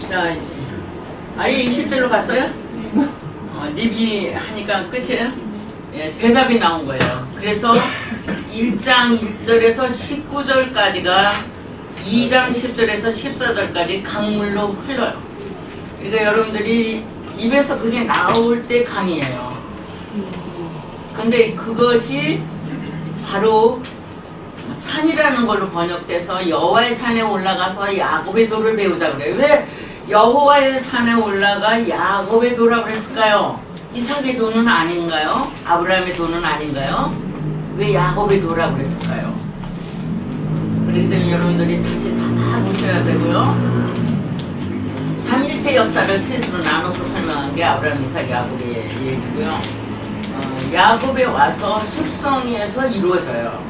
자, 아예 20절로 갔어요? 리비 하니까 끝이에요? 예, 대답이 나온 거예요. 그래서 1장 1절에서 19절까지가 2장 10절에서 14절까지 강물로 흘러요. 그러니까 여러분들이 입에서 그게 나올 때 강이에요. 근데 그것이 바로 산이라는 걸로 번역돼서 여호와의 산에 올라가서 야곱의 도를 배우자 그래요. 왜 여호와의 산에 올라가 야곱의 도라고 그랬을까요? 이삭의 도는 아닌가요? 아브라함의 도는 아닌가요? 왜 야곱의 도라고 그랬을까요? 그렇기 때문에 여러분들이 다시 다 보셔야 되고요. 삼일체 역사를 셋으로 나눠서 설명한 게 아브라함, 이삭, 야곱의 얘기고요. 야곱에 와서 습성에서 이루어져요.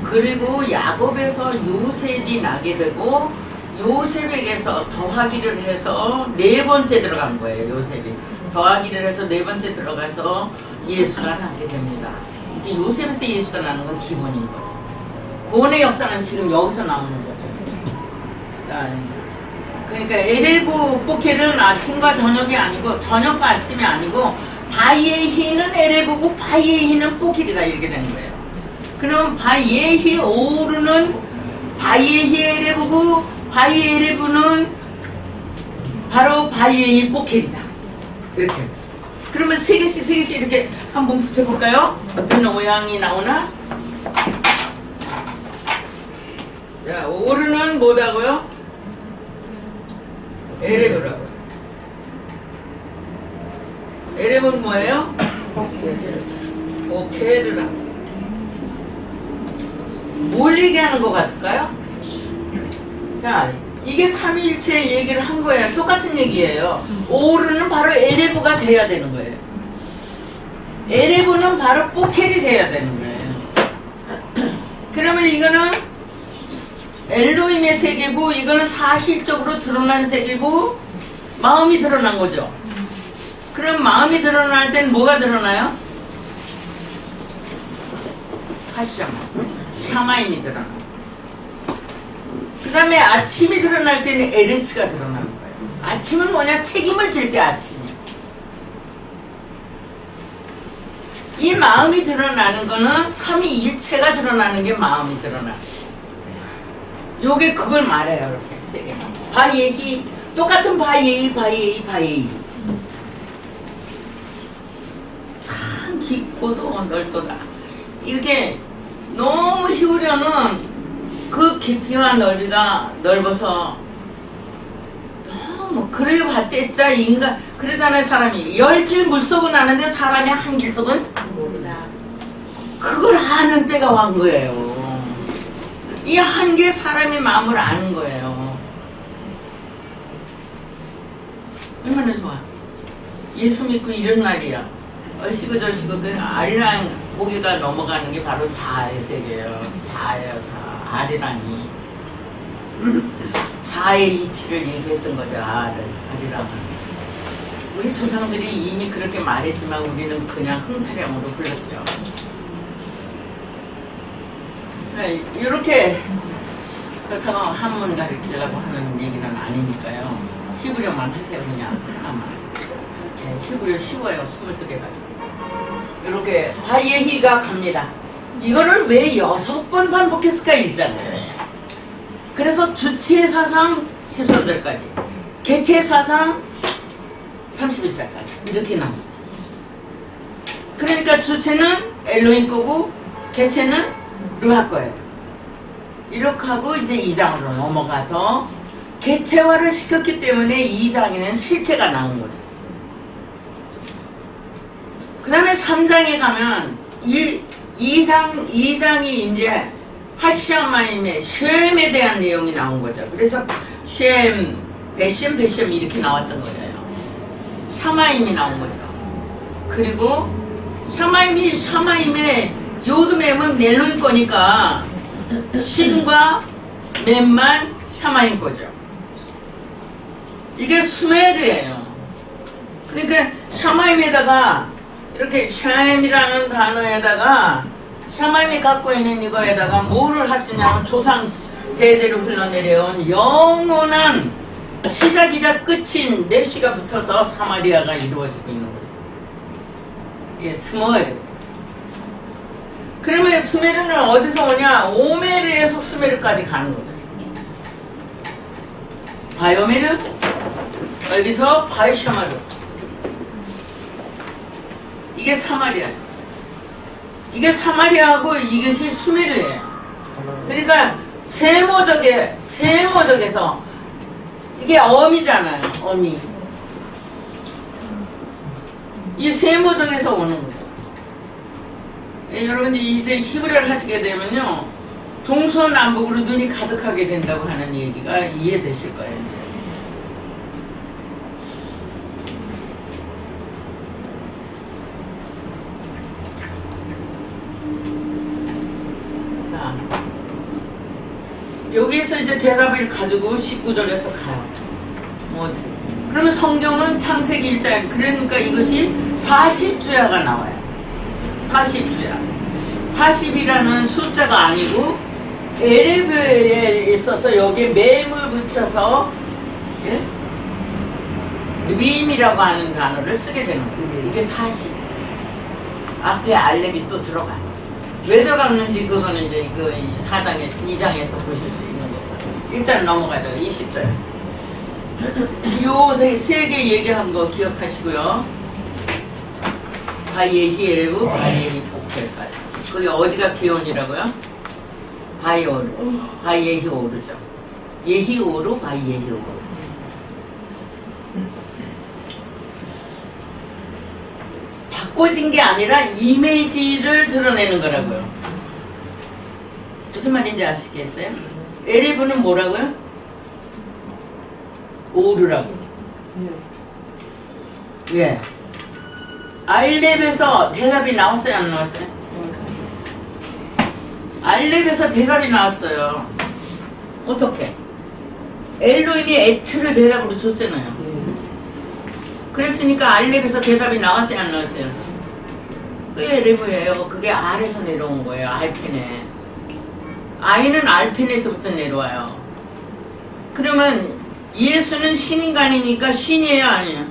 그리고 야곱에서 요셉이 나게 되고 요셉에게서 더하기를 해서 네 번째 들어간 거예요. 요셉이 더하기를 해서 네 번째 들어가서 예수가 나게 됩니다. 이게 요셉에서 예수가 나는 건 기본인 거죠. 구원의 역사는 지금 여기서 나오는 거죠. 그러니까 에레브 포켈은 아침과 저녁이 아니고 저녁과 아침이 아니고 바예히는 에레브고 바예히는 포켈이다 이렇게 되는 거예요. 그럼 바예히 오르는 바예히 에레브고 바예히 에레브는 바로 바예히 포켈이다. 이렇게. 그러면 세 개씩 이렇게 한번 붙여볼까요? 어떤 모양이 나오나? 자, 오르는 뭐다고요? 에레브라고. 에레브는 뭐예요? 오케르라. 뭘 얘기하는 것 같을까요? 자, 이게 삼위일체 얘기를 한 거예요. 똑같은 얘기예요. 오르는 바로 에레브가 돼야 되는 거예요. 에레브는 바로 포켈이 돼야 되는 거예요. 그러면 이거는 엘로힘의 세계고 이거는 사실적으로 드러난 세계고 마음이 드러난 거죠. 그럼 마음이 드러날 땐 뭐가 드러나요? 하시샤마, 샤마임이 드러나. 그 다음에 아침이 드러날 때는 에르츠가 드러나는 거예요. 아침은 뭐냐? 책임을 질 때 아침이에요. 이 마음이 드러나는 거는 삼위일체가 드러나는 게 마음이 드러나요. 요게 그걸 말해요. 이렇게 세 개. 바예히 똑같은 바예히 참 깊고도 넓도다. 이렇게 너무 희우려는 그 깊이와 넓이가 넓어서 너무 그래 봤댔자 인간 그러잖아요. 사람이 10길 물속은 아는데 사람이 한 길속은 모르나. 그걸 아는 때가 완 거예요. 이 한계 사람의 마음을 아는 거예요. 얼마나 좋아. 예수 믿고 이런 날이야. 얼씨구 절씨구 그 아리랑 고개가 넘어가는 게 바로 자아의 세계예요. 자아예요. 자아. 아리랑이. 자아의 이치를 얘기했던 거죠. 아리랑은. 우리 조상들이 이미 그렇게 말했지만 우리는 그냥 흥타령으로 불렀죠. 네, 이렇게 그렇다고 한문 가르치려고 하는 얘기는 아니니까요. 히브리어만 하세요. 그냥 하나만. 네, 히브리어 쉬워요. 22개 가지고. 이렇게 바예히가 갑니다. 이거를 왜 6번 반복했을까? 1장을. 그래서 주체의 사상 13절까지 개체의 사상 31절까지 이렇게 나오죠. 그러니까 주체는 엘로힘 거고 개체는 루하 거예요. 이렇게 하고 이제 2장으로 넘어가서 개체화를 시켰기 때문에 2장에는 실체가 나온 거죠. 그 다음에 3장에 가면 2장이 이제 하시아마임의 쉐엠에 대한 내용이 나온 거죠. 그래서 쉐엠, 베셈 이렇게 나왔던 거예요. 샤마임이 나온 거죠. 그리고 샤마임의 요드mem은 멜로인 거니까 신과 멤만 샤마임 거죠. 이게 수메르예요. 그러니까 샤마임에다가 이렇게 샤엠이라는 단어에다가 샤마임이 갖고 있는 이거에다가 뭐를 합치냐면 조상 대대로 흘러내려온 영원한 시작이자 끝인 메시가 붙어서 사마리아가 이루어지고 있는 거죠. 예, 스모엘. 그러면 수메르는 어디서 오냐? 오메르에서 수메르까지 가는 거죠. 바요메르, 여기서 바이샤마르. 이게 사마리아. 이게 사마리아하고 이것이 수메르예요. 그러니까 세모적에서 이게 어미잖아요. 어미. 이 세모적에서 오는 거죠. 예, 여러분이 이제 히브리어를 하시게 되면요, 동서남북으로 눈이 가득하게 된다고 하는 얘기가 이해되실 거예요. 이제. 자, 여기에서 이제 대답을 가지고 19절에서 가요. 그러면 성경은 창세기 1장, 그러니까 이것이 40주야가 나와요. 40주야. 40이라는 숫자가 아니고 에레브에 있어서 여기에 맴을 붙여서, 예? 밈이라고 하는 단어를 쓰게 되는 거예요. 이게 40. 앞에 알렙이 또 들어가요. 왜 들어갔는지 그거는 이제 그 4장에 2장에서 보실 수 있는 거고. 일단 넘어가죠. 20절. 요 세 개 얘기한 거 기억하시고요. 바이에히 에레브, 바이에히 복텔까지. 그게 어디가 기온이라고요? 바이오르. 바이에히 오르죠. 예히 오르, 바이에히 오르. 바꿔진 게 아니라 이미지를 드러내는 거라고요. 무슨 말인지 아시겠어요? 에레브는 뭐라고요? 오르라고. 예. 알렙에서 대답이 나왔어요, 안 나왔어요? 알렙에서 대답이 나왔어요. 어떻게? 엘로힘이 에트를 대답으로 줬잖아요. 그랬으니까 알렙에서 대답이 나왔어요, 안 나왔어요? 그게 엘레브예요. 그게 알에서 내려온 거예요, 알펜에. 아이는 알펜에서부터 내려와요. 그러면 예수는 신인간이니까 신이에요, 아니에요?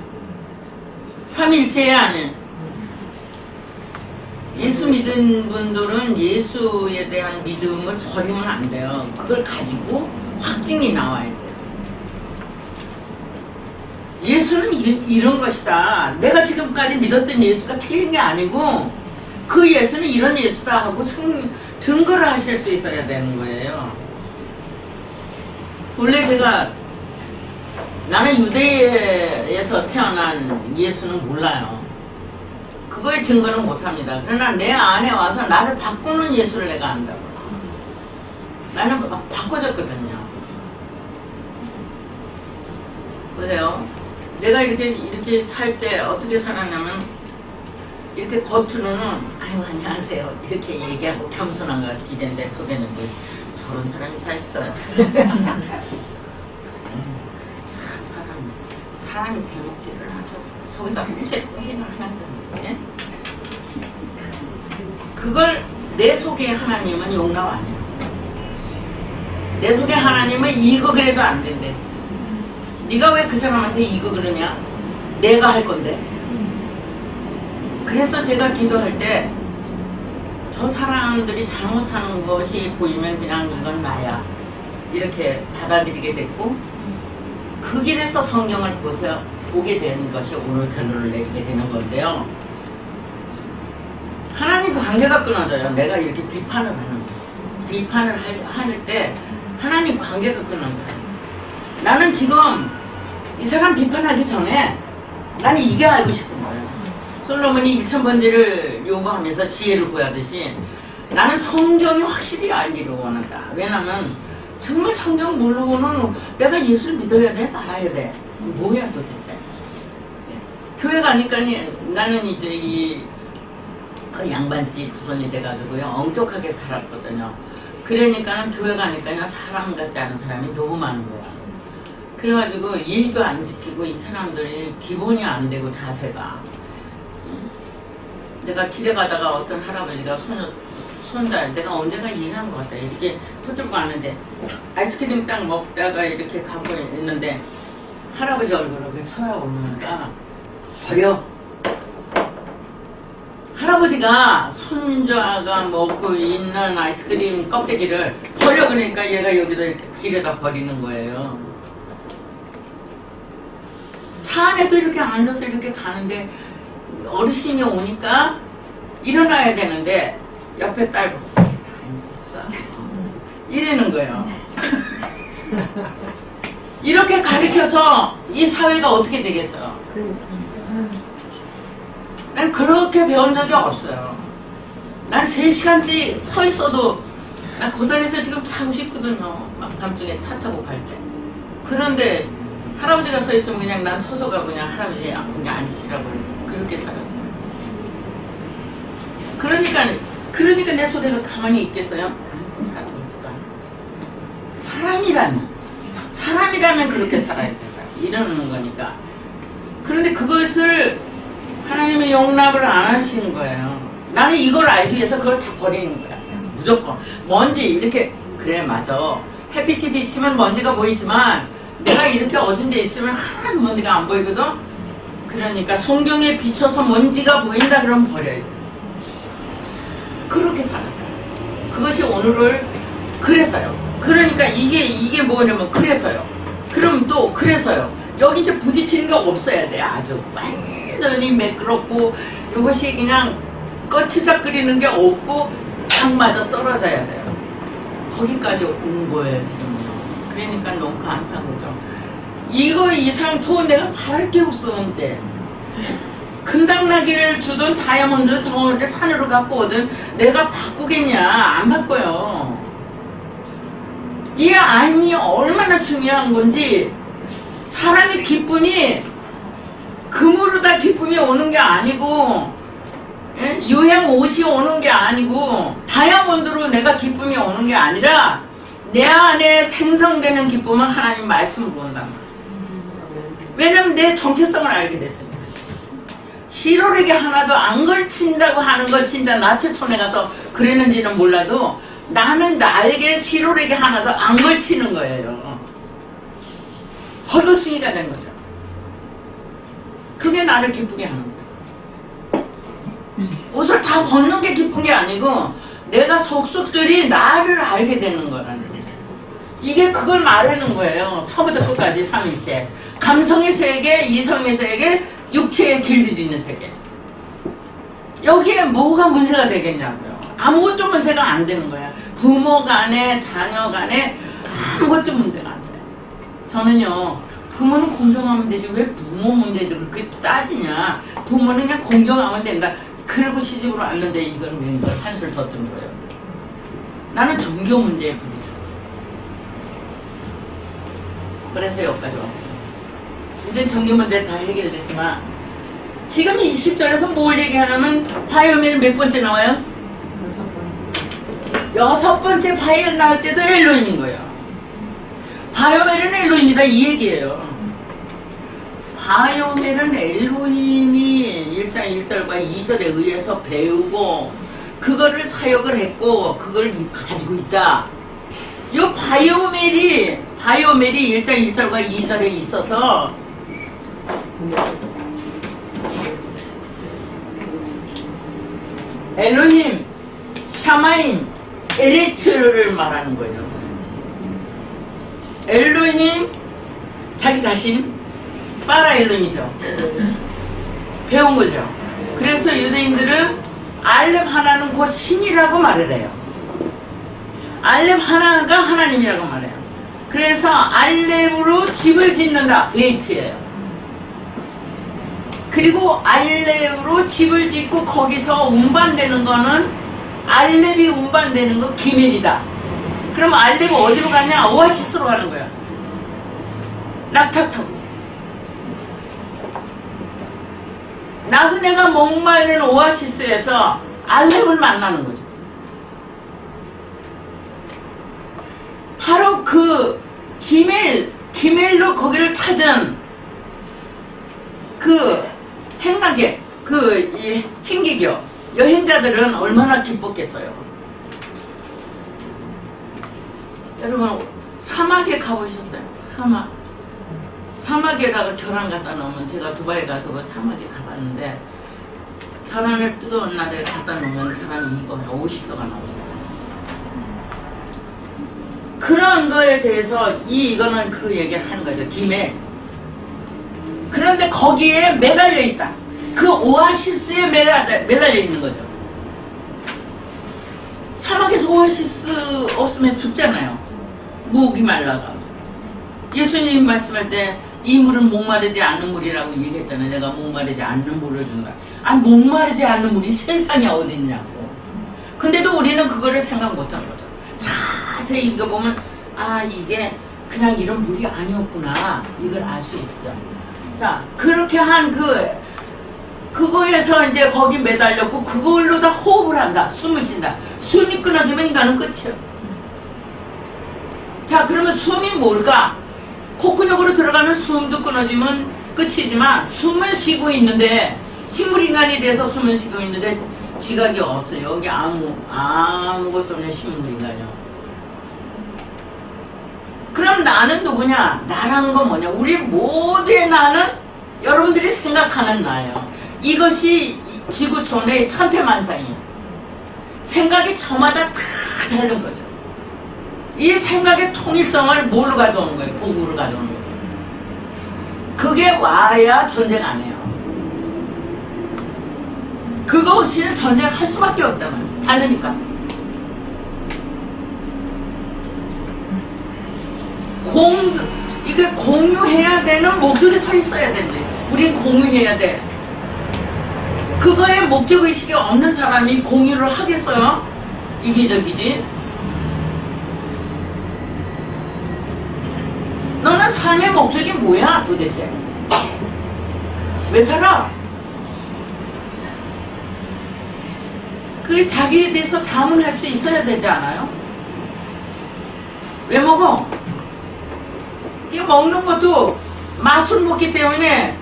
삼일체예요, 아니에요? 예수 믿은 분들은 예수에 대한 믿음을 버리면 안 돼요. 그걸 가지고 확증이 나와야 돼요. 예수는 이런 것이다. 내가 지금까지 믿었던 예수가 틀린 게 아니고 그 예수는 이런 예수다 하고 증거를 하실 수 있어야 되는 거예요. 원래 제가 나는 유대에서 태어난 예수는 몰라요. 그거의 증거는 못합니다. 그러나 내 안에 와서 나를 바꾸는 예수를 내가 안다고. 나는 바꿔졌거든요. 보세요. 내가 이렇게 살 때 어떻게 살았냐면, 이렇게 겉으로는 아유 안녕하세요 이렇게 얘기하고 겸손한 것 같이 이랬는데 속에는 뭐 저런 사람이 다 있어요. 참 사람이 대목질을 하셨어요. 속에서 꽁실꽁실을 하는데, 예? 그걸 내 속에 하나님은 용납 안 해요. 내 속에 하나님은 이거 그래도 안 된대. 네가 왜 그 사람한테 이거 그러냐? 내가 할 건데. 그래서 제가 기도할 때 저 사람들이 잘못하는 것이 보이면 그냥 이건 나야 이렇게 받아들이게 됐고, 그 길에서 성경을 보게 된 것이 오늘 결론을 내리게 되는 건데요. 하나님과 관계가 끊어져요. 내가 이렇게 비판을 하는 거예요. 비판을 할 때 하나님 관계가 끊어져요. 나는 지금 이 사람 비판하기 전에 나는 이게 알고 싶은 거예요. 솔로몬이 1000번째를 요구하면서 지혜를 구하듯이 나는 성경이 확실히 알기를 원한다. 왜냐면 정말 성경 모르고는 내가 예수를 믿어야 돼? 말아야 돼? 뭐야 도대체? 교회 가니까 나는 이제 그 양반집 후손이 돼가지고요 엄격하게 살았거든요. 그러니까는 교회 가니까요 사람 같지 않은 사람이 너무 많은 거야. 그래가지고 일도 안 지키고 이 사람들이 기본이 안 되고 자세가. 내가 길에 가다가 어떤 할아버지가 손자, 내가 언젠가 얘기한 것 같아. 이렇게 붙들고 왔는데 아이스크림 딱 먹다가 이렇게 가고 있는데 할아버지 얼굴을 그렇게 쳐다보니까 버려. 할아버지가 손자가 먹고 있는 아이스크림 껍데기를 버려. 그러니까 얘가 여기다 이렇게 길에다 버리는 거예요. 차 안에도 이렇게 앉아서 이렇게 가는데 어르신이 오니까 일어나야 되는데 옆에 딸 보고 앉아있어 이러는 거예요. 이렇게 가르쳐서 이 사회가 어떻게 되겠어요? 난 그렇게 배운 적이 없어요. 난 3시간째 서 있어도 난 고단에서 지금 자고 싶거든요. 막 밤중에 차 타고 갈 때. 그런데 할아버지가 서 있으면 그냥 난 서서 가고 그냥 할아버지 그냥 앉으시라고 그렇게 살았어요. 그러니까 내 속에서 가만히 있겠어요? 사람이지도 않아. 사람이라면 그렇게 살아야 된다. 이러는 거니까. 그런데 그것을 하나님의 용납을 안 하시는 거예요. 나는 이걸 알기 위해서 그걸 다 버리는 거야. 무조건. 먼지 이렇게 그래 맞아. 햇빛이 비치면 먼지가 보이지만 내가 이렇게 어두운 데 있으면 하나도 먼지가 안 보이거든. 그러니까 성경에 비춰서 먼지가 보인다 그러면 버려야 돼. 그렇게 살았어요. 그것이 오늘을 그래서요. 그러니까 이게 뭐냐면 그래서요. 그럼 또 그래서요. 여기 이제 부딪히는 게 없어야 돼. 아주 완전히 매끄럽고 이것이 그냥 거치작거리는 게 없고 딱 맞아 떨어져야 돼요. 거기까지 온 거예요 지금. 그러니까 너무 감사한 거죠. 이거 이상 더 내가 바랄 게 없어. 이제 금당나귀를 주든 다이아몬드 덩어리를 산으로 갖고 오든 내가 바꾸겠냐? 안 바꿔요. 이 안이 얼마나 중요한 건지. 사람의 기쁨이 금으로 다 기쁨이 오는 게 아니고 유행 옷이 오는 게 아니고 다이아몬드로 내가 기쁨이 오는 게 아니라 내 안에 생성되는 기쁨은 하나님 말씀으로 온다는 거죠. 왜냐면 내 정체성을 알게 됐습니다. 시로렉이 하나도 안 걸친다고 하는 걸 진짜 나체촌에 가서 그랬는지는 몰라도 나는 나에게 시로렉이 하나도 안 걸치는 거예요. 헐거숭이가 된 거죠. 그게 나를 기쁘게 하는 거예요. 옷을 다 벗는 게 기쁜 게 아니고 내가 속속들이 나를 알게 되는 거라는 거예요. 이게 그걸 말하는 거예요. 처음부터 끝까지 삼일체. 감성의 세계, 이성의 세계, 육체의 길들이는 세계. 여기에 뭐가 문제가 되겠냐고요. 아무것도 문제가 안 되는 거야. 부모 간에 자녀 간에 아무것도 문제가 안 돼요. 저는요, 부모는 공경하면 되지 왜 부모 문제를 그렇게 따지냐. 부모는 그냥 공경하면 된다. 그러고 시집으로 왔는데 이건 웬걸 한술 더 뜬 거예요. 나는 종교 문제에 부딪혔어요. 그래서 여기까지 왔어요. 이제 종교 문제 다 해결됐지만 지금 20절에서 뭘 얘기하냐면 바이오멜 몇 번째 나와요? 6번째 바이오멜 나올 때도 엘로힘인 거예요. 바이오멜은 엘로힘이다 이 얘기예요. 바이오멜은 엘로힘이 1장 1절과 2절에 의해서 배우고 그거를 사역을 했고 그걸 가지고 있다. 이 바이오멜이 1장 1절과 2절에 있어서 엘로힘, 샤마임, 에레츠를 말하는 거예요. 엘로힘, 자기 자신, 파라 엘로힘이죠. 배운 거죠. 그래서 유대인들은 알렙 하나는 곧 신이라고 말을 해요. 알렙 하나가 하나님이라고 말해요. 그래서 알렙으로 집을 짓는다. 베이트예요. 그리고 알렙으로 집을 짓고 거기서 운반되는 거는 알렙이 운반되는 거 기밀이다. 그럼 알렙이 어디로 가냐? 오아시스로 가는 거야. 낙타 타고. 나그네가 목마르는 오아시스에서 알렙을 만나는 거죠. 바로 그 기멜로 거기를 찾은 그 행락의 그 행기교 여행자들은 얼마나 기뻤겠어요. 여러분 사막에 가보셨어요? 사막에다가 계란 갖다 놓으면, 제가 두바이 가서 그 사막에 가봤는데 계란을 뜨거운 날에 갖다 놓으면 계란이 익으면 50도가 나오잖아요. 그런 거에 대해서 이거는 그 얘기를 하는 거죠. 김에. 그런데 거기에 매달려 있다. 그 오아시스에 매달려 있는 거죠. 사막에서 오아시스 없으면 죽잖아요. 목이 말라가. 예수님 말씀할 때 이 물은 목마르지 않는 물이라고 얘기했잖아요. 내가 목마르지 않는 물을 준다. 아, 목마르지 않는 물이 세상에 어딨냐고. 근데도 우리는 그거를 생각 못하는 거죠. 자세히 읽어보면 아, 이게 그냥 이런 물이 아니었구나, 이걸 알 수 있죠. 자, 그렇게 한 그거에서 이제 거기 매달렸고 그걸로 다 호흡을 한다. 숨을 쉰다. 숨이 끊어지면 인간은 끝이에요. 자, 그러면 숨이 뭘까? 콧구녕으로 들어가는 숨도 끊어지면 끝이지만 숨을 쉬고 있는데, 식물인간이 돼서 숨을 쉬고 있는데 지각이 없어요. 여기 아무것도 없는 식물인간이요. 그럼 나는 누구냐? 나라는 건 뭐냐? 우리 모두의 나는 여러분들이 생각하는 나예요. 이것이 지구촌의 천태만상이에요. 생각이 저마다 다 다른 거죠. 이 생각의 통일성을 뭘로 가져오는 거예요? 공부로 가져오는 거예요. 그게 와야 전쟁 안 해요. 그거 없이는 전쟁할 수밖에 없잖아요. 다르니까. 이게 공유해야 되는 목적이 서 있어야 된대. 우린 공유해야 돼. 그거에 목적의식이 없는 사람이 공유를 하겠어요? 이기적이지. 너는 삶의 목적이 뭐야 도대체? 왜 살아? 그 자기에 대해서 자문할 수 있어야 되지 않아요? 왜 먹어? 이게 먹는 것도 맛을 먹기 때문에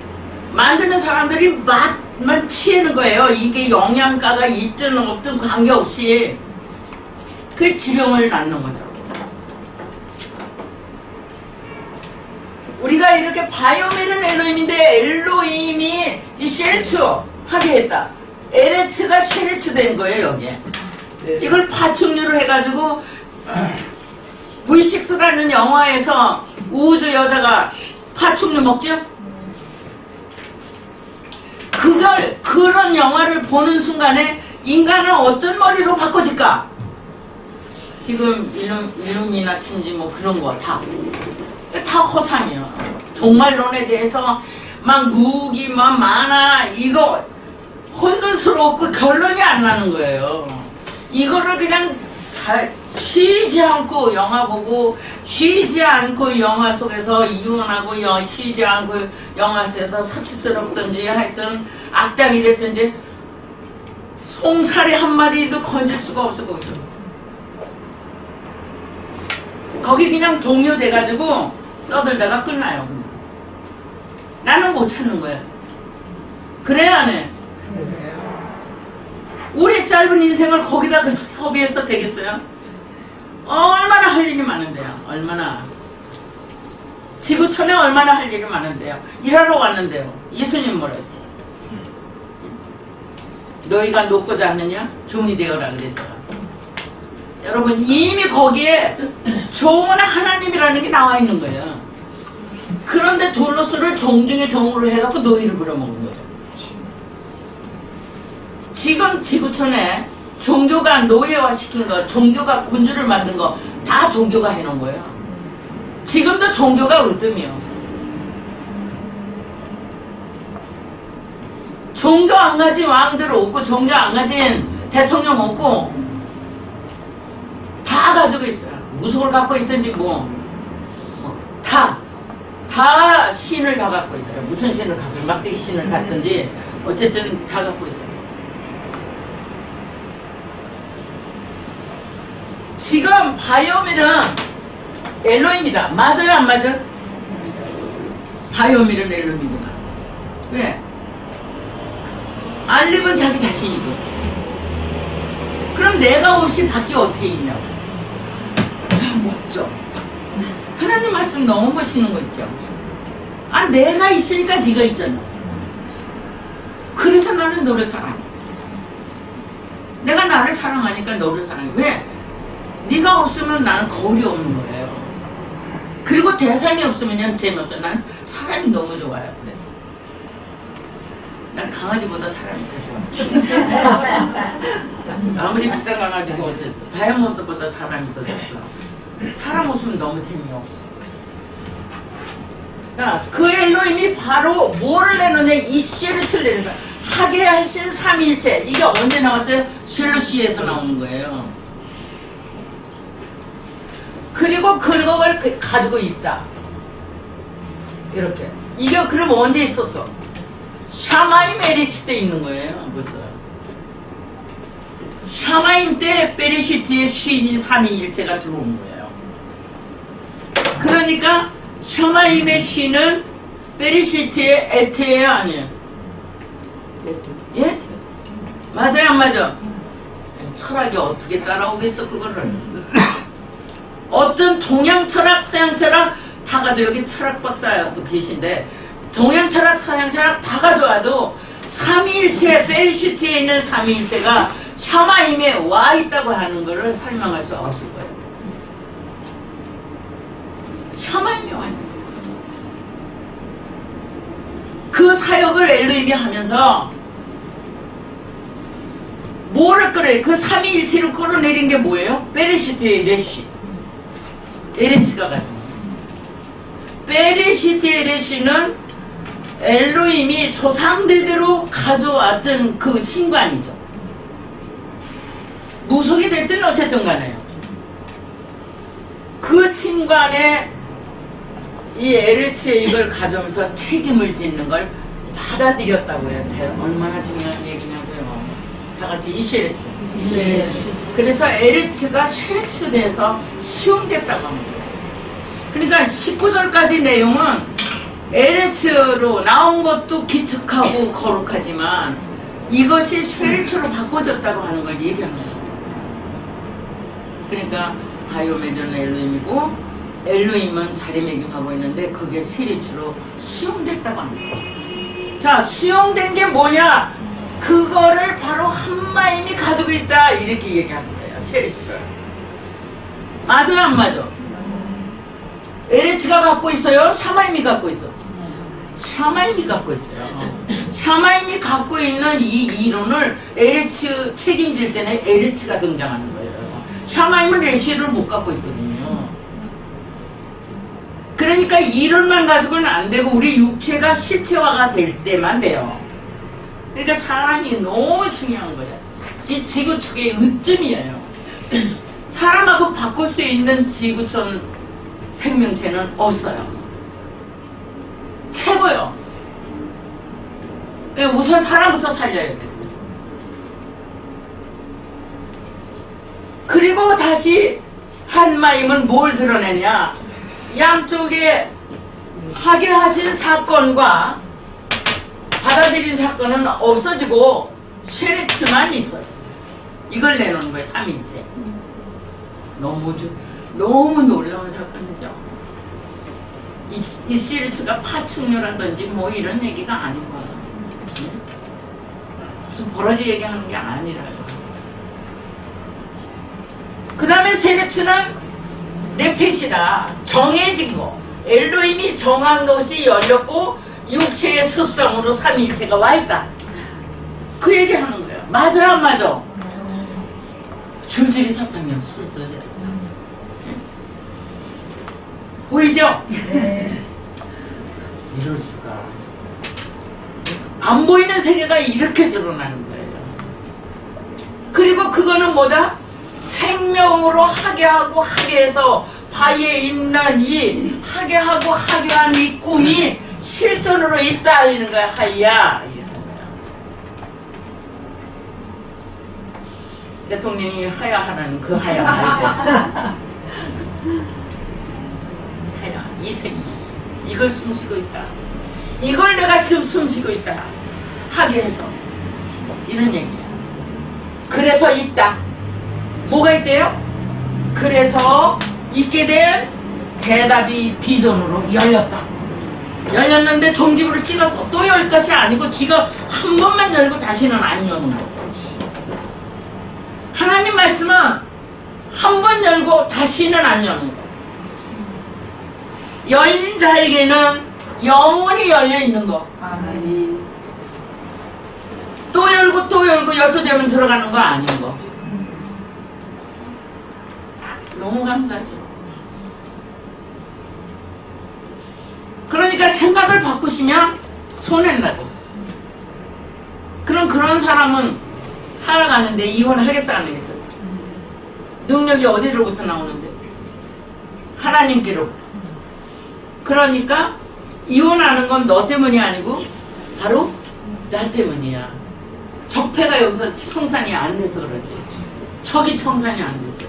만드는 사람들이 맛만 취하는 거예요. 이게 영양가가 있든 없든 관계없이 그 지병을 낳는 거죠. 우리가 이렇게 바이오밀은 엘로힘인데 엘로힘이 이 셰르츠 하게 했다. 에레츠가 셰르츠 된 거예요, 여기에. 네. 이걸 파충류로 해가지고 V6라는 영화에서 우주 여자가 파충류 먹죠? 그런 영화를 보는 순간에 인간은 어떤 머리로 바꿔질까? 지금 일루미나티인지 뭐 그런 거 다 허상이에요. 종말론에 대해서 막 무기 막 많아 이거 혼돈스럽고 결론이 안 나는 거예요. 이거를 그냥 쉬지 않고 영화 보고 쉬지 않고 영화 속에서 이혼하고 쉬지 않고 영화 속에서 사치스럽든지 하여튼 악당이 됐든지 송사리 한 마리도 건질 수가 없어. 거기 그냥 동요돼가지고 떠들다가 끝나요. 그냥. 나는 못 찾는 거야. 그래야 안 해. 우리 짧은 인생을 거기다 협의해서 되겠어요? 얼마나 할 일이 많은데요. 얼마나. 지구촌에 얼마나 할 일이 많은데요. 일하러 왔는데요. 예수님 뭐라 했어요? 너희가 높고자 하느냐? 종이 되어라 그랬어요. 여러분 이미 거기에 종은 하나님이라는 게 나와 있는 거예요. 그런데 돌로스를 종 중에 종으로 해갖고 너희를 부려먹는 거죠. 지금 지구촌에 종교가 노예화시킨 거, 종교가 군주를 만든 거 다 종교가 해놓은 거예요. 지금도 종교가 으뜸이요. 종교 안 가진 왕들 없고 종교 안 가진 대통령 없고 다 가지고 있어요. 무속을 갖고 있든지 다 신을 다 갖고 있어요. 무슨 신을 갖고 있어요. 막대기 신을 갖든지 어쨌든 다 갖고 있어요. 지금 바이오밀은 엘로힘이다. 맞아요 안 맞아? 바이오밀은 엘로힘이구나. 왜? 알립은 자기 자신이고 그럼 내가 없이 밖에 어떻게 있냐고. 멋져. 하나님 말씀 너무 멋있는 거 있죠. 아, 내가 있으니까 네가 있잖아. 그래서 나는 너를 사랑해. 내가 나를 사랑하니까 너를 사랑해. 왜? 네가 없으면 나는 거울이 없는 거예요. 그리고 대상이 없으면 재미없어요. 난 사람이 너무 좋아요. 그래서 난 강아지보다 사람이 더 좋아. 아무리 비싼 강아지고 다이아몬드보다 사람이 더 좋아. 사람 없으면 너무 재미없어. 그 엘로힘이 바로 뭐를 내놓냐? 이 쉐르츠를 내는 거야. 하게 하신 삼위일체. 이게 언제 나왔어요? 쉘루시에서 나오는 거예요. 그리고 그걸 가지고 있다. 이렇게. 이게 그럼 언제 있었어? 샤마임 에리치 때 있는 거예요. 벌써. 샤마임 때 베리시트의 시인인 삼위일체가 들어온 거예요. 그러니까 샤마임의 시는 베리시트의 에테예요, 아니에요? 예? 맞아요, 안 맞아? 철학이 어떻게 따라오겠어, 그거를. 어떤 동양 철학, 서양 철학 다 가져. 여기 철학 박사도 계신데 동양 철학, 서양 철학 다 가져와도 삼위일체, 베리시트에 있는 삼위일체가 샤마임에 와 있다고 하는 거를 설명할 수 없을 거예요. 샤마임에 와 있는 거예요. 그 사역을 엘로힘이 하면서 뭐를 끌어요? 그 삼위일체로 끌어내린 게 뭐예요? 베리시트의 레시. 에레츠가 가진 베리시트의 레시는 엘로힘이 조상대대로 가져왔던 그 신관이죠. 무속이 됐든 어쨌든 간에요. 그 신관에 이 에레츠의 이걸 가져오면서 책임을 짓는 걸 받아들였다고 해요. 얼마나 중요한 얘기냐고요. 다 같이 이 쉐레츠. 네. 그래서 에레츠가 쉐레츠에서 수용됐다고 합니다. 그러니까 19절까지 내용은 에레츠로 나온 것도 기특하고 거룩하지만 이것이 쉐레츠로 바꿔졌다고 하는 걸 얘기합니다. 그러니까 바이오메디는 엘로힘이고 엘로힘은 자리매김하고 있는데 그게 쉐레츠로 수용됐다고 합니다. 자, 수용된 게 뭐냐? 그거를 바로 한마임이 가지고 있다. 이렇게 얘기하는 거예요. 쉐레츠를. 맞아요, 안 맞아? 에레츠가 갖고 있어요? 샤마임이 갖고 있어? 샤마임이 갖고 있어요. 샤마임이 갖고 있는 이 이론을 에레츠 책임질 때는 에레츠가 등장하는 거예요. 샤마임은 레시를 못 갖고 있거든요. 그러니까 이론만 가지고는 안 되고 우리 육체가 실체화가 될 때만 돼요. 그러니까 사람이 너무 중요한 거예요. 지구촌의 으뜸이에요. 사람하고 바꿀 수 있는 지구촌 생명체는 없어요. 최고요. 우선 사람부터 살려야 돼요. 그리고 다시 한마임은 뭘 드러내냐? 양쪽에 하게 하신 사건과 받아들인 사건은 없어지고 쉐레츠만 있어요. 이걸 내놓는 거예요. 삼위일체. 너무 놀라운 사건이죠. 이 쉐레츠가 파충류라든지 뭐 이런 얘기가 아니고 무슨 버러지 얘기하는 게 아니라요. 그 다음에 쉐레츠는 네핏이다. 정해진 거. 엘로힘이 정한 것이 열렸고 육체의 습성으로 삼위일체가 와있다. 그 얘기하는 거예요. 맞아요, 안 맞아? 줄줄이 사탕이요. 술줄이. 보이죠? 네. 이럴 수가. 안 보이는 세계가 이렇게 드러나는 거예요. 그리고 그거는 뭐다? 생명으로 하게 하고 하게 해서 바위에 있는 이 하게 하고 하게 한 이 꿈이 실존으로 있다 이런 거야. 하이야 이렇게 거야. 대통령이 하야 하는 그 하야 아니고 하야 이 생명 이걸 숨쉬고 있다. 이걸 내가 지금 숨쉬고 있다. 하게 해서 이런 얘기야. 그래서 있다. 뭐가 있대요? 그래서 있게 된 대답이 비전으로 열렸다. 열렸는데 종지부를 찍었어. 또 열 것이 아니고 쥐가 한 번만 열고 다시는 안 여는 거. 하나님 말씀은 한 번 열고 다시는 안 여는 거. 열린 자에게는 영원히 열려 있는 거. 또 열고 또 열고 열두되면 들어가는 거 아닌 거. 너무 감사하죠. 그러니까 생각을 바꾸시면 손해나고. 그럼 그런 사람은 살아가는데 이혼하겠어 안 하겠어? 능력이 어디로부터 나오는데? 하나님께로부터. 그러니까 이혼하는 건 너 때문이 아니고 바로 나 때문이야. 적폐가 여기서 청산이 안 돼서 그렇지. 척이 청산이 안 됐어.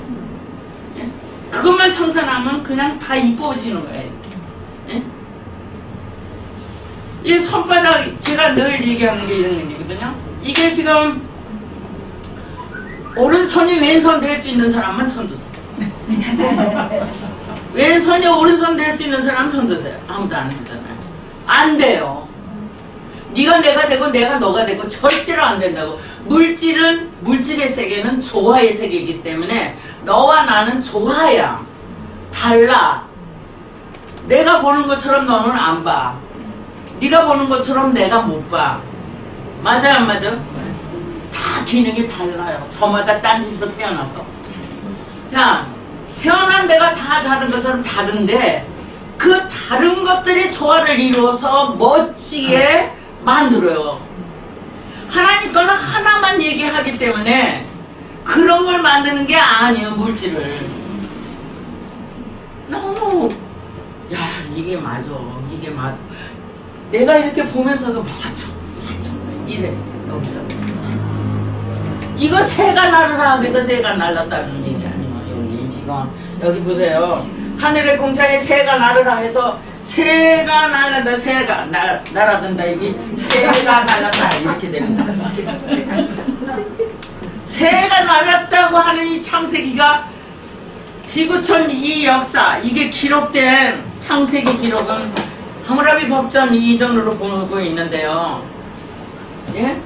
예? 그것만 청산하면 그냥 다 이뻐지는 거야. 예? 이 손바닥, 제가 늘 얘기하는 게 이런 얘기거든요. 이게 지금 오른손이 왼손 될 수 있는 사람만 손 드세요. 왼손이 오른손 될 수 있는 사람 손 드세요. 아무도 안 드잖아요. 안 돼요. 네가 내가 되고 내가 너가 되고 절대로 안 된다고. 물질은, 물질의 세계는 조화의 세계이기 때문에 너와 나는 조화야. 달라. 내가 보는 것처럼 너는 안 봐. 네가 보는 것처럼 내가 못 봐. 맞아요 안 맞아? 다 기능이 달라요. 저마다 딴 집에서 태어나서. 자, 태어난 데가 다 다른 것처럼 다른데 그 다른 것들이 조화를 이루어서 멋지게 만들어요. 하나님 거는 하나만 얘기하기 때문에 그런 걸 만드는 게 아니에요. 물질을. 너무 야 이게 맞아. 이게 맞아. 내가 이렇게 보면서도 맞아. 이래 여기서 이거 새가 날으라 그래서 새가 날랐다는 얘기 아니에요. 여기 지금 여기 보세요. 하늘의 공창에 새가 날으라 해서 새가 날란다. 새가 날아든다. 이게 새가 날랐다 이렇게 되는 거야. 새가 날랐다고 하는 이 창세기가 지구촌 이 역사 이게 기록된 창세기 기록은 하무라비 법전 이전으로 보고 있는데요. 예?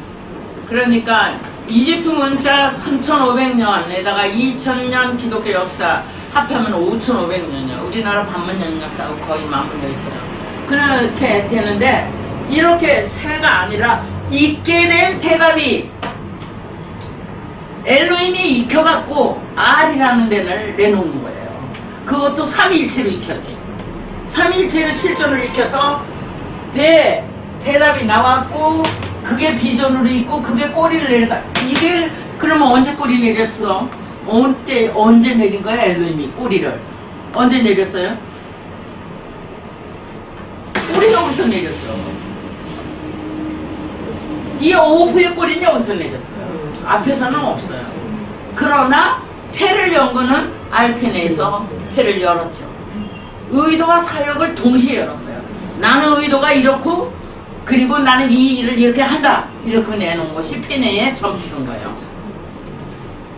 그러니까 이집트 문자 3500년에다가 2000년 기독교 역사 합하면 5500년이요. 우리나라 반만년 역사하고 거의 맞물려 있어요. 그렇게 되는데 이렇게 새가 아니라 있게 된 대답이 엘로힘이 익혀갖고 R이라는 데를 내놓는 거예요. 그것도 삼위일체로 익혔지. 삼위일체로 7존을 익혀서 대답이 나왔고 그게 비전으로 있고 그게 꼬리를 내렸다. 이게 그러면 언제 꼬리 내렸어? 언제 내린 거야 엘로힘이 꼬리를? 언제 내렸어요? 꼬리가 어디서 내렸죠? 이 오후의 꼬리는 여기서 내렸어요. 앞에서는 없어요. 그러나 폐를 연 거는 알펜에서 폐를 열었죠. 의도와 사역을 동시에 열었어요. 나는 의도가 이렇고 그리고 나는 이 일을 이렇게 한다. 이렇게 내놓은 것이 폐내에 점 찍은 거예요.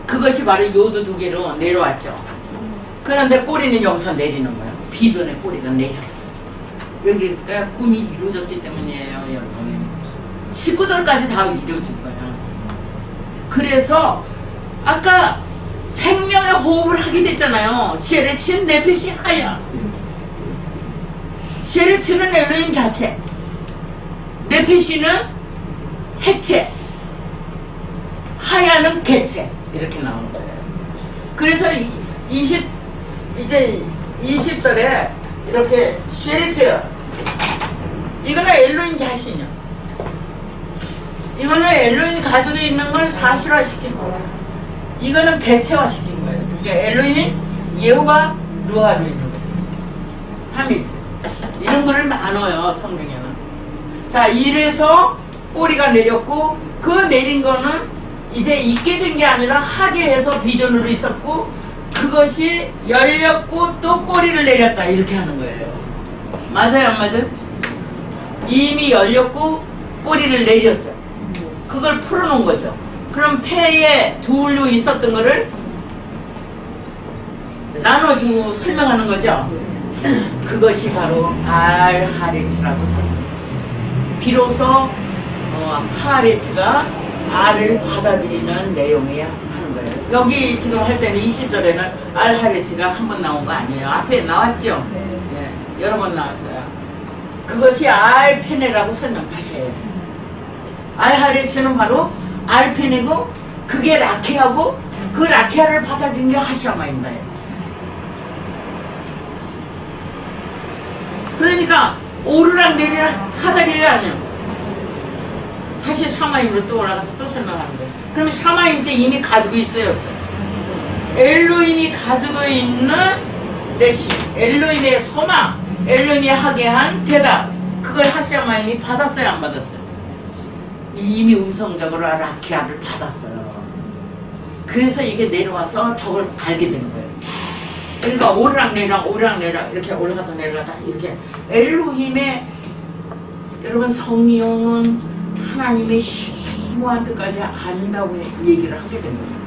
그것이 바로 요도 두 개로 내려왔죠. 그런데 꼬리는 여기서 내리는 거예요. 비전의 꼬리가 내렸어요. 왜 그랬을까요? 꿈이 이루어졌기 때문이에요, 여러분. 19절까지 다 이루어질 거예요. 그래서 아까 생명의 호흡을 하게 됐잖아요. 시에레치는 네핏이 하야. 시에레치는 엘로힘 자체. 네핏이는 핵체. 하야는 개체. 이렇게 나오는 거예요. 그래서 20절에 이렇게 쉐리츠 이거는 엘로힘 자신이야. 이거는 엘로힘이 가지고 있는 걸 사실화시킨 거예요. 이거는 개체화시킨 거예요. 그러니까 엘로힘, 예호바, 루아로 있는 거예요. 3일째. 이런 거를 나눠요, 성경에는. 자, 이래서 꼬리가 내렸고 그 내린 거는 이제 있게 된 게 아니라 하게 해서 비전으로 있었고 그것이 열렸고 또 꼬리를 내렸다 이렇게 하는 거예요. 맞아요 안 맞아요? 이미 열렸고 꼬리를 내렸죠. 그걸 풀어놓은 거죠. 그럼 폐에 둘로 있었던 거를 나눠주고 설명하는 거죠. 그것이 바로 알하레츠라고 생각합니다. 비로소 하레츠가 알을 받아들이는 내용이야 하는 거예요. 여기 지금 할 때는 20절에는 알하레츠가 한 번 나온 거 아니에요. 앞에 나왔죠? 네, 여러 번 나왔어요. 그것이 알페네라고 설명 다시 해요. 알하레츠는 바로 알페네고 그게 라케하고 그 라케아를 받아들인 게 하샤마입니다. 그러니까 오르락 내리락 사다리예요, 아니요? 다시 샤마임으로 또 올라가서 또 설명하는 거예요. 그러면 샤마임 때 이미 가지고 있어요, 없어요? 엘로힘이 가지고 있는 레시, 엘로힘의 소망, 엘로힘이 하게 한 대답, 그걸 하샤마임이 받았어요, 안 받았어요? 이미 음성적으로 라키아를 받았어요. 그래서 이게 내려와서 저걸 알게 되는 거예요. 그러니까 오르락내리락 이렇게 올라갔다 내려갔다 이렇게 엘로힘의 여러분 성령은 하나님의 심오한 뜻까지 안다고 얘기를 하게 된 거예요.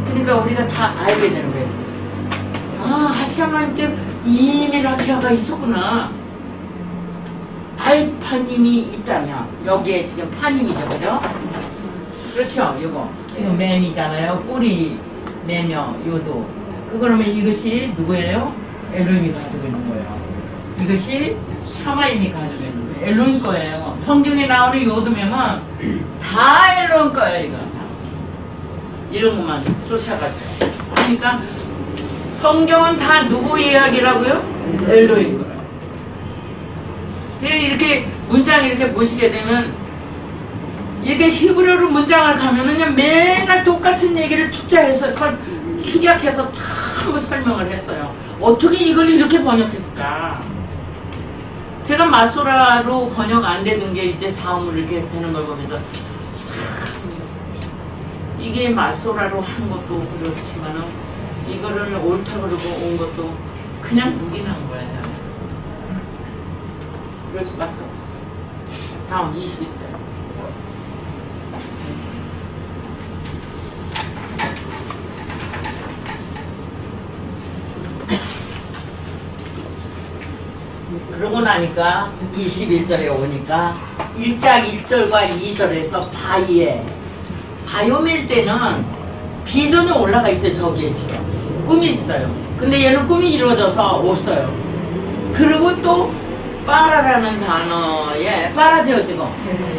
그러니까 우리가 다 알게 되는 거예요. 아, 하샤마임 때 이미 라키아가 있었구나. 알파님이 있다면 여기에 지금 파님이죠, 그죠? 그렇죠, 이거 지금 맴이잖아요. 꼬리 매며 요도. 그러면 이것이 누구예요? 엘로힘이 가지고 있는 거예요. 이것이 샤마임이 가지고 있는 거예요. 엘로힘 거예요. 성경에 나오는 요도mem은 다 엘로힘 거예요. 이거 이런 것만 쫓아가죠. 그러니까 성경은 다 누구 이야기라고요? 엘로힘 거예요. 이렇게 문장 이렇게 보시게 되면 이렇게 히브리어로 문장을 가면은요 맨날 똑같은 얘기를 축약해서 다 한번 설명을 했어요. 어떻게 이걸 이렇게 번역했을까? 제가 마소라로 번역 안 되는 게 이제 사음으로 이렇게 되는 걸 보면서 참 이게 마소라로 한 것도 그렇지만은 이거를 옳다 그러고 온 것도 그냥 묵인한 거예요. 그럴 수밖에 없었어요. 다음 21절. 그러고 나니까 21절에 오니까 1장 1절과 2절에서 바이오멜 때는 비전이 올라가 있어요. 저기에 지금 꿈이 있어요. 근데 얘는 꿈이 이루어져서 없어요. 그리고 또 빠라라는 단어에 빠라죠 지금.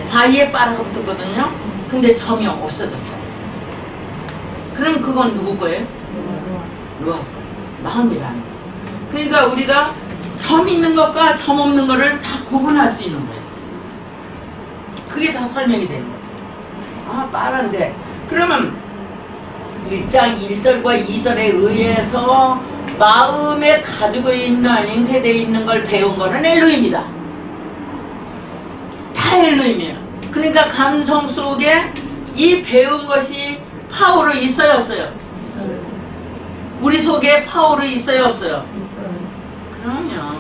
바이에 빠라가 붙었거든요. 근데 점이 없어졌어요. 그럼 그건 누구 거예요? 루아 거예요. 마음이라는 거. 그러니까 우리가 점 있는 것과 점 없는 것을 다 구분할 수 있는 거예요. 그게 다 설명이 되는 거예요. 아, 빠른데. 그러면 1장 1절과 2절에 의해서 마음에 가지고 있는 잉태되어 있는 걸 배운 거는 엘로힘이다. 다 엘로힘이에요. 그러니까 감성 속에 이 배운 것이 파워로 있어요, 없어요? 우리 속에 파워로 있어요, 없어요? 그럼요.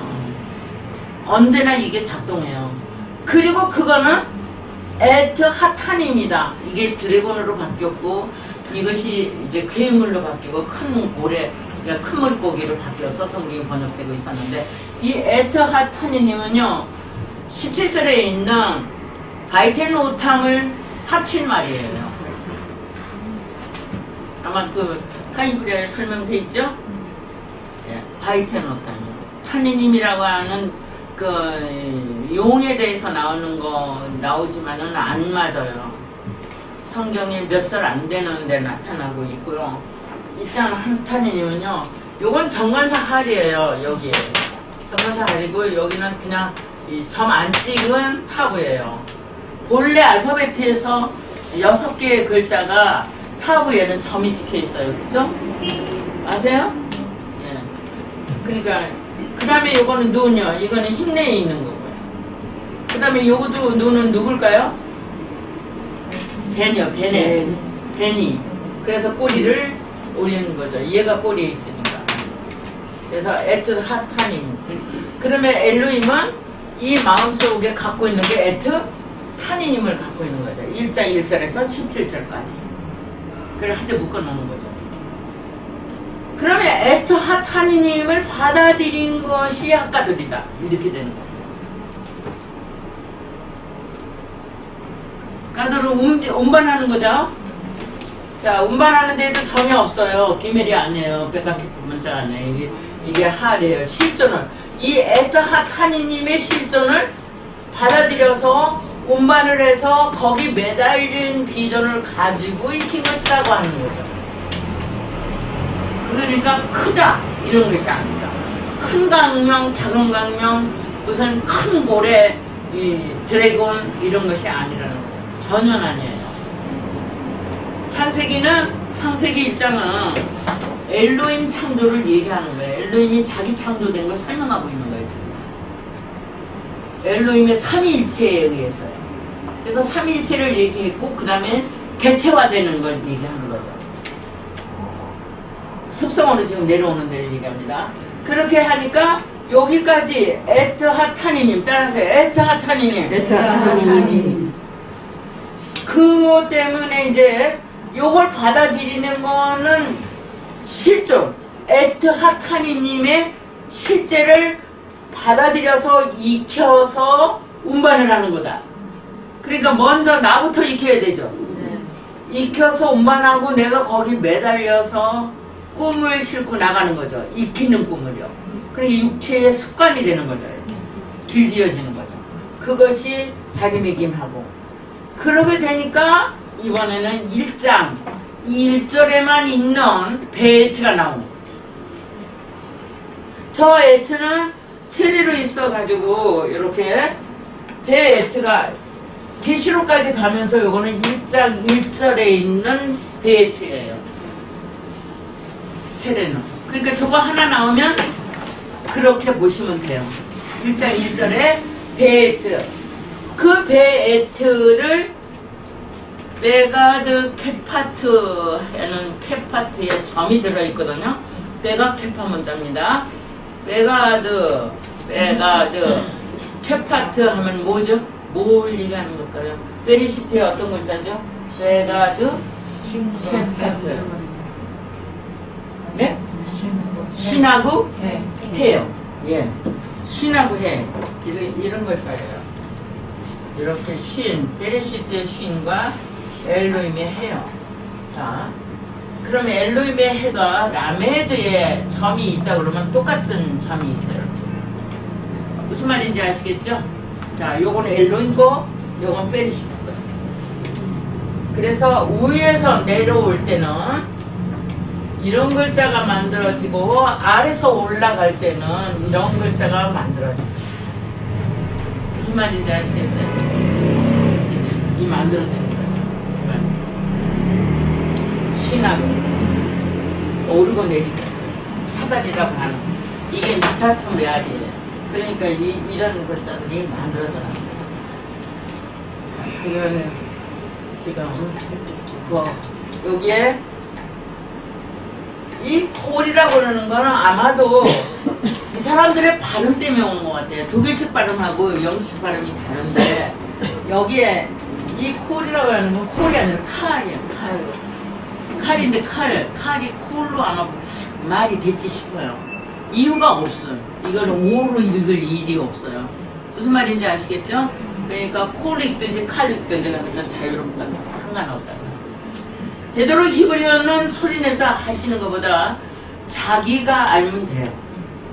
언제나 이게 작동해요. 그리고 그거는 에트 하탄입니다. 이게 드래곤으로 바뀌었고 이것이 이제 괴물로 바뀌고 큰 고래, 그러니까 큰 물고기로 바뀌어서 성경이 번역되고 있었는데 이 에트 하탄이님은요 17절에 있는 바이텐오탐을 합친 말이에요. 아마 그 하이브리아에 설명돼 있죠? 예, 바이텐오탐. 타니님이라고 하는 그 용에 대해서 나오는 거 나오지만은 안 맞아요. 성경에 몇 절 안 되는데 나타나고 있고요. 일단 한타니님은요, 요건 정관사 할이에요. 여기에 정관사 할이고 여기는 그냥 점 안 찍은 타브예요. 본래 알파벳에서 6개의 글자가 타브에는 점이 찍혀 있어요. 그죠? 아세요? 예. 그러니까 그 다음에 요거는 눈이요. 이거는 흰내에 있는 거고요. 그 다음에 요것도 눈은 누굴까요? 벤이요. 벤이. 그래서 꼬리를 올리는 거죠. 얘가 꼬리에 있으니까. 그래서 에트 하타님. 그러면 엘로힘은 이 마음속에 갖고 있는 게 에트 타니님을 갖고 있는 거죠. 1장 1절에서 17절까지. 그걸 한데 묶어 놓는 거죠. 그러면 에트하타니님을 받아들인 것이 학가들이다. 이렇게 되는 거죠. 학가들은 운반하는 거죠. 자, 운반하는 데에도 전혀 없어요. 기멜이 아니에요. 백악기 문자 아니에요. 이게 할이에요. 실존을. 이 에트하타니님의 실존을 받아들여서 운반을 해서 거기 매달린 비전을 가지고 익힌 것이라고 하는 거죠. 그러니까 크다 이런 것이 아니라 큰 강령, 작은 강령, 무슨 큰 고래, 드래곤 이런 것이 아니라는 거예요. 전혀 아니에요. 창세기 1장은 엘로힘 창조를 얘기하는 거예요. 엘로힘이 자기 창조된 걸 설명하고 있는 거예요. 엘로힘의 삼위일체에 의해서요. 그래서 삼위일체를 얘기했고 그 다음에 개체화되는 걸 얘기하는 거죠. 습성으로 지금 내려오는 데를 얘기합니다. 그렇게 하니까 여기까지 에트하타니님 따라하세요. 에트하타니님. 그것 때문에 이제 요걸 받아들이는 거는 실존 에트하타니님의 실제를 받아들여서 익혀서 운반을 하는 거다. 그러니까 먼저 나부터 익혀야 되죠. 익혀서 운반하고 내가 거기 매달려서 꿈을 싣고 나가는 거죠. 익히는 꿈을요. 그러니까 육체의 습관이 되는 거죠. 이렇게 길들여지는 거죠. 그것이 자기매김하고 그러게 되니까 이번에는 1장 1절에만 있는 베에트가 나오는 거죠. 저 에트는 체리로 있어가지고 이렇게 베에트가 계시록까지 가면서 요거는 1장 1절에 있는 베에트예요. 체레는. 그러니까 저거 하나 나오면 그렇게 보시면 돼요. 1장 1절에 베에트. 그 베에트를 베가드 케파트에는 케파트에 점이 들어있거든요. 베가 케파 문자입니다. 베가드 케파트 하면 뭐죠? 뭘 얘기하는 걸까요? 베리시트의 어떤 문자죠? 베가드 케파트. 네? 신하고 해요. 예. 신하고 해. 이런 글자예요. 이렇게 베레시트의 쉰과 엘로힘의 해요. 자, 그러면 엘로힘의 해가 라메드에 점이 있다 그러면 똑같은 점이 있어요. 이렇게. 무슨 말인지 아시겠죠? 자, 요거는 엘로힘 거, 요건 베레시트 거예요. 그래서 위에서 내려올 때는 이런 글자가 만들어지고 아래서 올라갈 때는 이런 글자가 만들어져요. 무슨 말인지 아시겠어요? 이 만들어지는 거예요. 신하고 오르고 내리고 사다리라고 하는 이게 미타툼 레아지예요. 그러니까 이런 글자들이 만들어져 나옵니다. 그거는 지금 여기에 이 콜이라고 그러는 거는 아마도 이 사람들의 발음 때문에 오는 것 같아요. 독일식 발음하고 영국식 발음이 다른데 여기에 이 콜이라고 하는 건 콜이 아니라 칼이에요. 칼인데 칼이 콜로 아마 말이 됐지 싶어요. 이유가 없어요. 이거는 오로 읽을 일이 없어요. 무슨 말인지 아시겠죠? 그러니까 콜 읽든지 칼 읽든지 하니까 자유롭다. 상관없다. 되도록 히브리어는 소리내서 하시는 것보다 자기가 알면 돼요.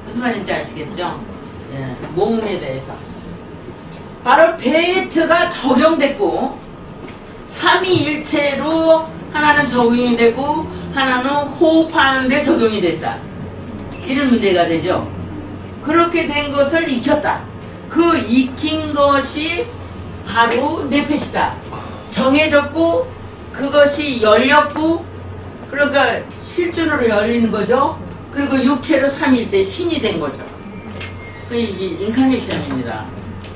무슨 말인지 아시겠죠? 예, 모음에 대해서. 바로 베이트가 적용됐고 삼위일체로 하나는 적용이 되고 하나는 호흡하는 데 적용이 됐다. 이런 문제가 되죠. 그렇게 된 것을 익혔다. 그 익힌 것이 바로 네펫이다. 정해졌고 그것이 열렸고 그러니까 실존으로 열리는 거죠. 그리고 육체로 삼위일체 신이 된 거죠. 이게 인카네이션입니다.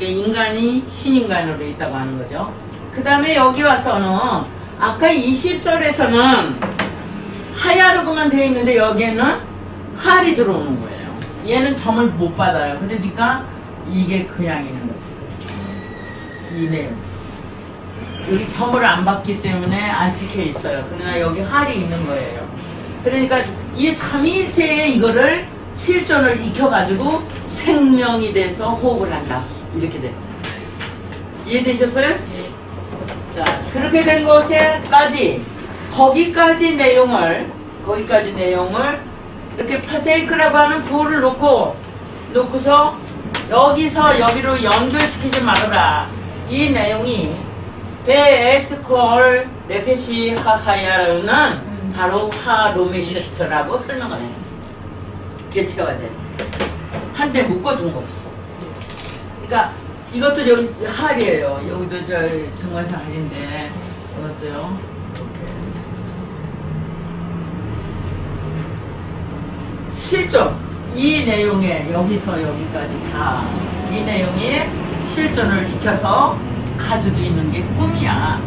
인간이 신인간으로 있다고 하는 거죠. 그 다음에 여기 와서는 아까 20절에서는 하야르고만 되어 있는데 여기에는 할이 들어오는 거예요. 얘는 점을 못 받아요. 그러니까 이게 그냥 있는 거죠. 이 내용. 여기 점을 안 받기 때문에 안 찍혀 있어요. 그러나 여기 할이 있는 거예요. 그러니까 이 삼위일체에 이거를 실존을 익혀가지고 생명이 돼서 호흡을 한다. 이렇게 돼. 이해되셨어요? 자, 그렇게 된 것에까지 거기까지 내용을 이렇게 파세이크라고 하는 부호를 놓고서 여기서 여기로 연결시키지 말아라. 이 내용이 베에트콜 레페시 하하야는 바로 하로메시스트라고 설명을 해요. 개체화돼. 한 대 묶어준 거지. 그러니까 이것도 여기 할이에요. 여기도 저 정관사 할인데 이것도요. 이렇게. 실존. 이 내용에 여기서 여기까지 다 이 내용에 실존을 익혀서 가지고 있는 게 꿈이야.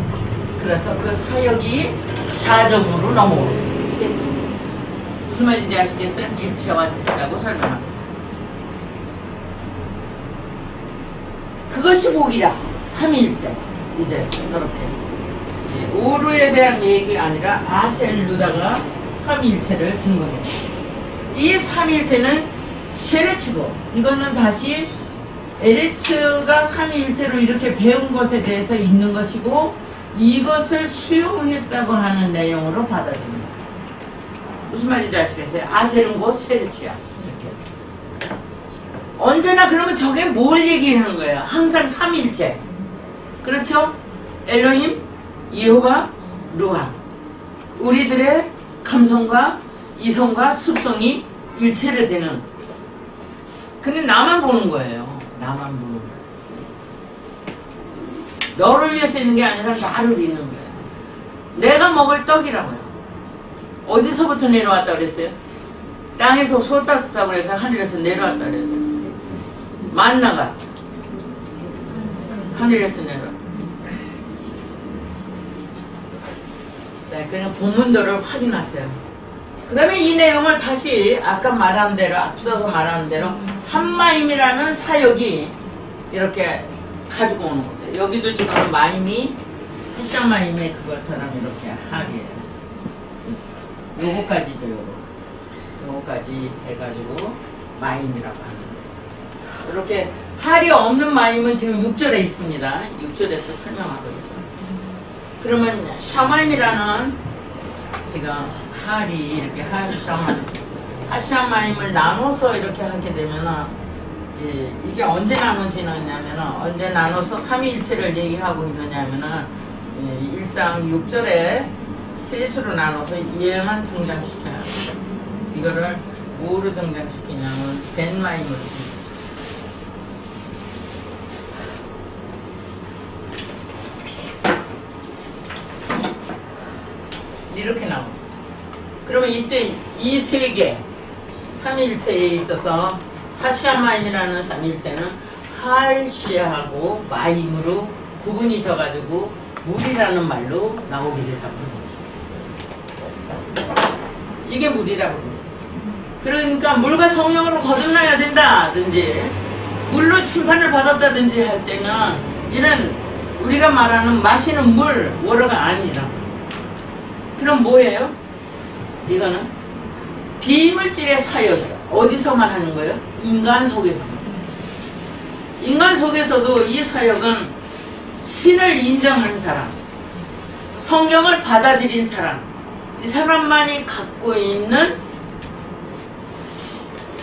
그래서 그 사역이 자정으로 넘어오는 세트. 무슨 말인지 아시겠어요? 개체화됐다고 설명합니다. 그것이 복이라. 삼위일체. 이제 저렇게 오르에 대한 얘기가 아니라 아셀루다가 삼위일체를 증거해요. 이 삼위일체는 쉐레츠고, 이거는 다시 에레츠가 삼위일체로 이렇게 배운 것에 대해서 있는 것이고, 이것을 수용했다고 하는 내용으로 받아집니다. 무슨 말인지 아시겠어요? 아셀은 곧 쉐레츠야. 이렇게. 언제나 그러면 저게 뭘 얘기하는 거예요? 항상 삼위일체. 그렇죠? 엘로힘, 예호바, 루하. 우리들의 감성과 이성과 습성이 일체를 되는. 근데 나만 보는 거예요. 나만 보는 거예요. 너를 위해서 있는 게 아니라 나를 위해 있는 거예요. 내가 먹을 떡이라고요. 어디서부터 내려왔다 그랬어요? 땅에서 솟았다고 그래서 하늘에서 내려왔다 그랬어요. 만나가 하늘에서 내려왔다. 네, 그냥 본문들을 확인하세요. 그 다음에 이 내용을 다시 아까 말한 대로, 앞서서 말한 대로 한마임이라는 사역이 이렇게 가지고 오는 거죠. 여기도 지금 마임이 하샤마임의 그것처럼 이렇게 할이에요. 요거까지죠. 요거까지 해가지고 마임이라고 하는 거예요. 이렇게 할이 없는 마임은 지금 6절에 있습니다. 6절에서 설명하거든요. 그러면 샤마임이라는 지금 할이 이렇게 하샤마임을 나눠서 이렇게 하게 되면은 이게 언제 나눠지느냐면은, 언제 나눠서 삼위일체를 얘기하고 있느냐면은 1장 6절에 셋으로 나눠서 얘만 등장시켜요. 이거를 뭐로 등장시키냐면 벤마임으로 등장시켜요. 이렇게 나옵니다. 그러면 이때 이 세 개 삼위일체에 있어서 하샤마임이라는 삼위일체는 할시하고 마임으로 구분이 져가지고 물이라는 말로 나오게 됐다고 하는 것이죠. 이게 물이라고 합니다. 그러니까 물과 성령으로 거듭나야 된다든지 물로 심판을 받았다든지 할 때는 이런 우리가 말하는 마시는 물, 워러가 아니라. 그럼 뭐예요? 이거는 비물질의 사역이에요. 어디서만 하는 거예요? 인간 속에서. 인간 속에서도 이 사역은 신을 인정한 사람, 성경을 받아들인 사람, 이 사람만이 갖고 있는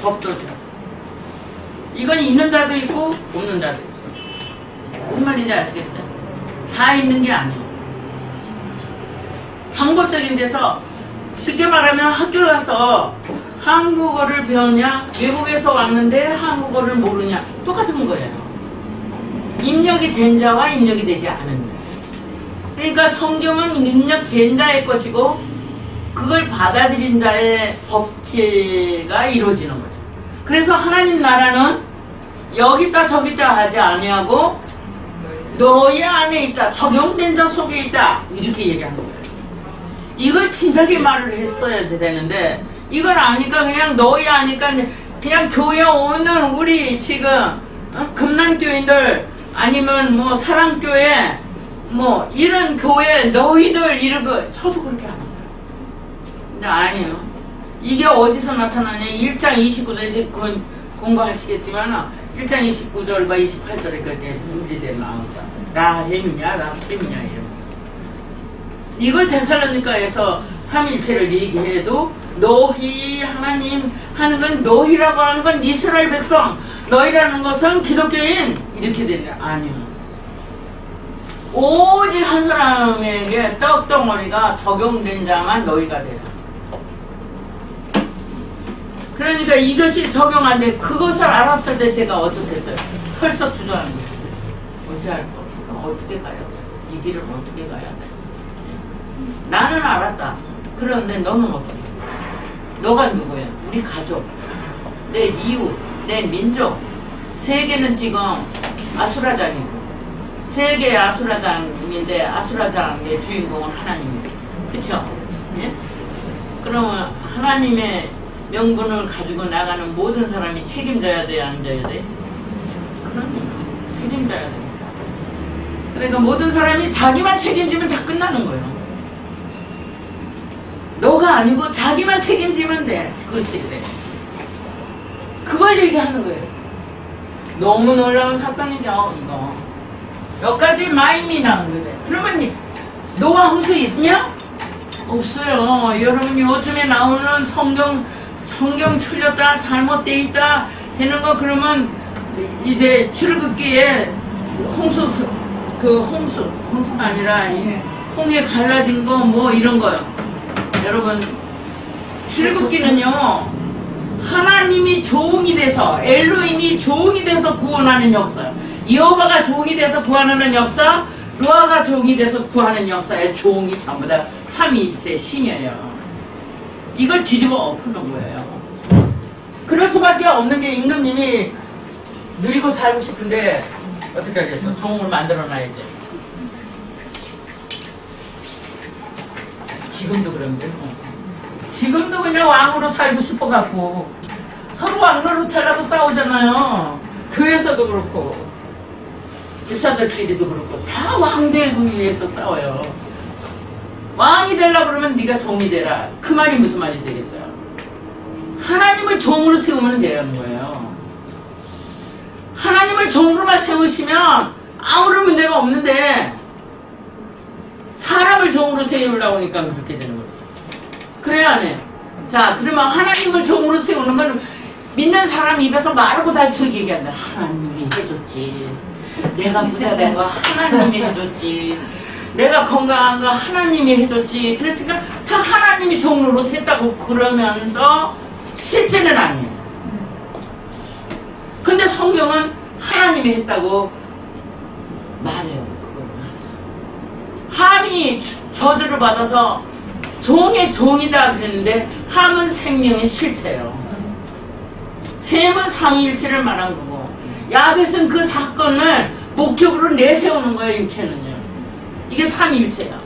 법도죠. 이건 있는 자도 있고 없는 자도 있고. 무슨 말인지 아시겠어요? 다 있는 게 아니에요. 방법적인 데서 쉽게 말하면 학교를 가서 한국어를 배웠냐, 외국에서 왔는데 한국어를 모르냐, 똑같은 거예요. 입력이 된 자와 입력이 되지 않은 자. 그러니까 성경은 입력된 자의 것이고 그걸 받아들인 자의 법치가 이루어지는 거죠. 그래서 하나님 나라는 여기 있다 저기 있다 하지 아니하고 너희 안에 있다, 적용된 자 속에 있다, 이렇게 얘기하는 거예요. 이걸 진작에 말을 했어야지 되는데 이걸 아니까 그냥 너희 아니까 그냥 교회 오는 우리 지금 금난교인들 아니면 뭐 사랑교회 뭐 이런 교회 너희들 이러고 저도 그렇게 안 했어요. 근데 아니에요. 이게 어디서 나타나냐? 1장 29절 이제 공부하시겠지만 1장 29절과 28절에 그렇게 문제되어 나오죠. 라햄이냐 라햄이냐 이러면서 이걸 데살로니가에서 삼위일체를 얘기해도 너희 하나님 하는 건 너희라고 하는 건 이스라엘 백성 너희라는 것은 기독교인 이렇게 되냐? 아니요. 오직 한 사람에게 떡덩어리가 적용된 자만 너희가 돼요. 그러니까 이것이 적용 안 돼. 그것을 알았을 때 제가 어떻겠어요? 털썩주저하는 거예요. 어찌 할 거? 어떻게 가요? 이 길을 어떻게 가야 돼? 나는 알았다. 그런데 너는 어떻게? 너가 누구야? 우리 가족, 내 이웃, 내 민족. 세계는 지금 아수라장이고 세계의 아수라장인데 아수라장의 주인공은 하나님입니다. 그쵸? 예? 그러면 하나님의 명분을 가지고 나가는 모든 사람이 책임져야 돼, 안 져야 돼? 그럼요. 책임져야 돼. 그러니까 모든 사람이 자기만 책임지면 다 끝나는 거예요. 너가 아니고 자기만 책임지면 돼. 그것이 돼. 그걸 얘기하는 거예요. 너무 놀라운 사건이죠, 이거. 여기까지 마임이 나온 거예요. 그러면 노아 홍수 있으면? 없어요. 여러분 요즘에 나오는 성경 틀렸다, 잘못돼 있다 하는 거 그러면 이제 출애굽기에 홍수가 아니라 홍에 갈라진 거 뭐 이런 거요. 여러분 출애굽기는요 하나님이 종이 돼서 엘로힘이 종이 돼서 구원하는 역사, 여호와가 종이 돼서 구하는 역사, 노아가 종이 돼서 구하는 역사에 종이 전부 다 삼위일체 신이에요. 이걸 뒤집어 엎어놓은 거예요. 그럴 수밖에 없는 게 임금님이 누리고 살고 싶은데 어떻게 하겠어? 종을 만들어놔야지. 지금도 그런데 지금도 그냥 왕으로 살고 싶어갖고 서로 왕으로 되려고 싸우잖아요. 교회에서도 그렇고 집사들끼리도 그렇고 다 왕되기 위해서 싸워요. 왕이 되려고 그러면 네가 종이 되라. 그 말이 무슨 말이 되겠어요? 하나님을 종으로 세우면 되는 거예요. 하나님을 종으로만 세우시면 아무런 문제가 없는데 사람을 종으로 세우려고 하니까 그렇게 되는 거죠. 그래야 안 해. 자, 그러면 하나님을 종으로 세우는 건 믿는 사람 입에서 마르고 닳도록 얘기한다. 하나님이 해줬지. 내가 부자 된 거 하나님이 해줬지. 내가 건강한 거 하나님이 해줬지. 그랬으니까 다 하나님이 종으로 했다고 그러면서 실제는 아니에요. 근데 성경은 하나님이 했다고 말해요. 함이 저주를 받아서 종의 종이다 그랬는데 함은 생명의 실체예요. 셈은 삼위일체를 말한 거고 야벳은 그 사건을 목적으로 내세우는 거예요. 육체는요. 이게 삼위일체야.